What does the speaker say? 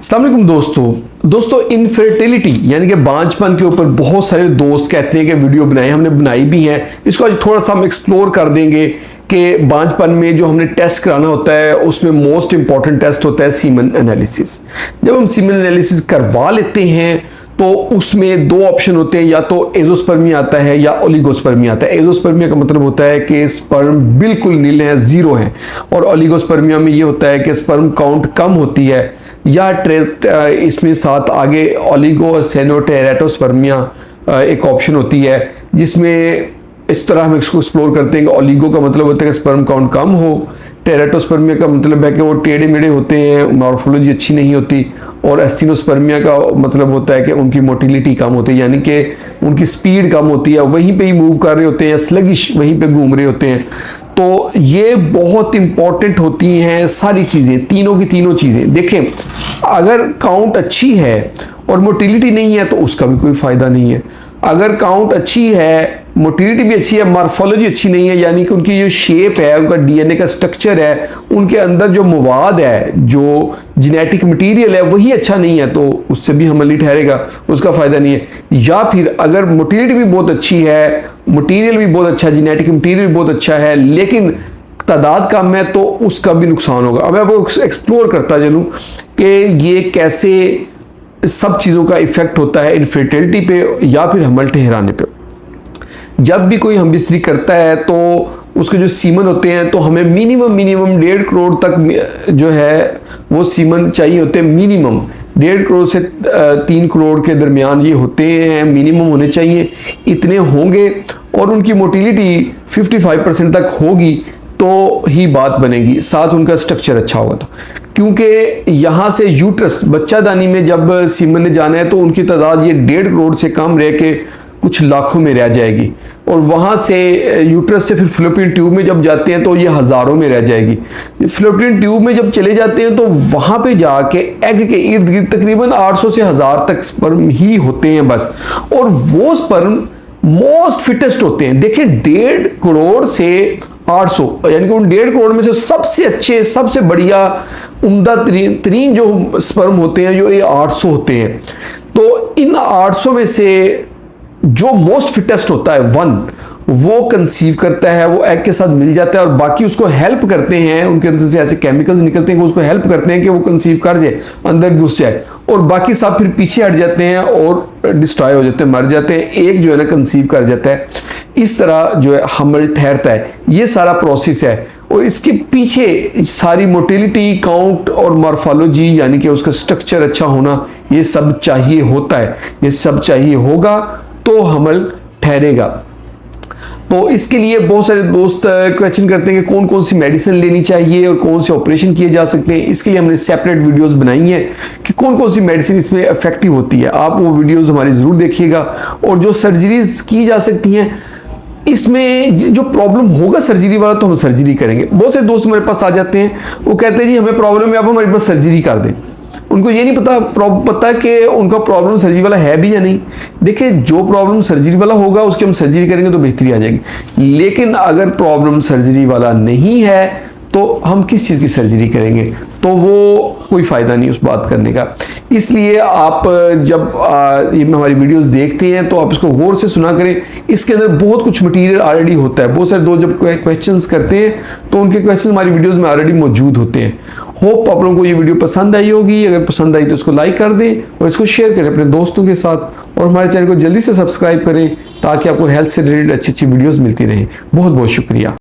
अस्सलाम वालेकुम दोस्तों इनफर्टिलिटी यानी कि बांझपन के ऊपर बहुत सारे दोस्त कहते हैं कि वीडियो बनाए, हमने बनाई भी है। इसको आज थोड़ा सा हम एक्सप्लोर कर देंगे कि बांझपन में जो हमने टेस्ट कराना होता है उसमें मोस्ट इंपॉर्टेंट टेस्ट होता है सीमन एनालिसिस। जब हम सीमन एनालिसिस करवा लेते हैं तो उसमें दो ऑप्शन होते हैं, या तो एजोस्पर्मिया आता है या ओलिगोस्पर्मिया आता है। एजोस्पर्मिया का मतलब होता है कि स्पर्म बिल्कुल नील है, जीरो है, और ओलिगोस्पर्मिया में ये होता है कि स्पर्म काउंट कम होती है, या इसमें साथ आगे ओलिगोसेनोटेरेटोस्पर्मिया एक ऑप्शन होती है, जिसमें इस तरह हम इसको एक्सप्लोर करते हैं कि ओलिगो का मतलब होता है कि स्पर्म काउंट कम हो, टेरेटोस्पर्मिया का मतलब है कि वो टेढ़े मेढ़े होते हैं, मॉर्फोलॉजी अच्छी नहीं होती, और एस्थेनोस्पर्मिया का मतलब होता है कि उनकी मोटिलिटी कम होती है, यानी कि उनकी स्पीड कम होती है, वहीं पे ही मूव कर रहे होते हैं, स्लगिश वहीं पे घूम रहे होते हैं। तो ये बहुत इंपॉर्टेंट होती हैं सारी चीज़ें, तीनों की तीनों चीज़ें। देखें, अगर काउंट अच्छी है और मोटिलिटी नहीं है तो उसका भी कोई फ़ायदा नहीं है। अगर काउंट अच्छी है, मोटिलिटी भी अच्छी है, मॉर्फोलॉजी अच्छी नहीं है, यानी कि उनकी जो शेप है, उनका डीएनए का स्ट्रक्चर है, उनके अंदर जो मवाद है, जो जेनेटिक मटेरियल है, वही अच्छा नहीं है, तो उससे भी हमल नहीं ठहरेगा, उसका फ़ायदा नहीं है। या फिर अगर मोटिलिटी भी बहुत अच्छी है, मटेरियल भी बहुत अच्छा, जेनेटिक मटेरियल भी बहुत अच्छा है, लेकिन तादाद कम है, तो उसका भी नुकसान होगा। अब मैं आपको एक्सप्लोर करता चलूँ कि ये कैसे सब चीज़ों का इफेक्ट होता है इनफर्टिलिटी पे या फिर हमल ठहराने पे। जब भी कोई हम बिस्तरी करता है तो उसके जो सीमन होते हैं, तो हमें मिनिमम 1.5 करोड़ तक जो है वो सीमन चाहिए होते हैं। मिनिमम 1.5 करोड़ से 3 करोड़ के दरमियान ये होते हैं, मिनिमम होने चाहिए, इतने होंगे, और उनकी मोटिलिटी 55% तक होगी तो ही बात बनेगी, साथ उनका स्ट्रक्चर अच्छा होगा। तो क्योंकि यहाँ से यूट्रस बच्चादानी में जब सीमन ने जाना है तो उनकी तादाद ये 1.5 करोड़ से कम रह के कुछ लाखों में रह जाएगी, और वहाँ से यूट्रस से फिर फ्लोपियन ट्यूब में जब जाते हैं तो ये हज़ारों में रह जाएगी। फ्लोपियन ट्यूब में जब चले जाते हैं तो वहाँ पे जाके एग के इर्द गिर्द तकरीबन 800 से 1000 तक स्पर्म ही होते हैं बस, और वो स्पर्म मोस्ट फिटेस्ट होते हैं। देखिए, 1.5 करोड़ से 800, यानी कि उन 1.5 करोड़ में से सबसे अच्छे, सबसे बढ़िया, उम्दा तरीन जो स्पर्म होते हैं जो ये 800 होते हैं। तो इन 800 में से जो मोस्ट फिटेस्ट होता है 1, वो कंसीव करता है, वो एग के साथ मिल जाता है, और बाकी उसको हेल्प करते हैं, उनके अंदर से ऐसे केमिकल्स निकलते हैं कि उसको हेल्प करते हैं कि वो कंसीव कर जाए, अंदर घुस जाए, और बाकी सब फिर पीछे हट जाते हैं और डिस्ट्रॉय हो जाते हैं, मर जाते हैं। एक जो है ना कंसीव कर जाता है। इस तरह जो है हमल ठहरता है। ये सारा प्रोसेस है, और इसके पीछे सारी मोटिलिटी, काउंट और मॉर्फोलॉजी यानी कि उसका स्ट्रक्चर अच्छा होना, ये सब चाहिए होता है। ये सब चाहिए होगा तो हमल ठहरेगा। तो इसके लिए बहुत सारे दोस्त क्वेश्चन करते हैं कि कौन कौन सी मेडिसिन लेनी चाहिए और कौन से ऑपरेशन किए जा सकते हैं। इसके लिए हमने सेपरेट वीडियोस बनाई हैं कि कौन कौन सी मेडिसिन इसमें इफेक्टिव होती है। आप वो वीडियोस हमारी ज़रूर देखिएगा। और जो सर्जरीज की जा सकती हैं, इसमें जो प्रॉब्लम होगा सर्जरी वाला, तो हम सर्जरी करेंगे। बहुत से दोस्त हमारे पास आ जाते हैं, वो कहते हैं जी हमें प्रॉब्लम है, आप हमारे पास सर्जरी कर दें। उनको ये नहीं पता कि उनका प्रॉब्लम सर्जरी वाला है भी या नहीं। देखिए, जो प्रॉब्लम सर्जरी वाला होगा उसकी हम सर्जरी करेंगे तो बेहतरी आ जाएगी, लेकिन अगर प्रॉब्लम सर्जरी वाला नहीं है तो हम किस चीज़ की सर्जरी करेंगे, तो वो कोई फ़ायदा नहीं उस बात करने का। इसलिए आप जब ये हमारी वीडियोस देखते हैं तो आप इसको गौर से सुना करें। इसके अंदर बहुत कुछ मटेरियल ऑलरेडी होता है। बहुत सारे दोस्त जब क्वेश्चंस करते हैं तो उनके क्वेश्चन हमारी वीडियोस में ऑलरेडी मौजूद होते हैं। होप आप लोगों को ये वीडियो पसंद आई होगी। अगर पसंद आई तो इसको लाइक कर दें और इसको शेयर करें अपने दोस्तों के साथ, और हमारे चैनल को जल्दी से सब्सक्राइब करें ताकि आपको हेल्थ से रिलेटेड अच्छी अच्छी वीडियोज़ मिलती रहें। बहुत बहुत शुक्रिया।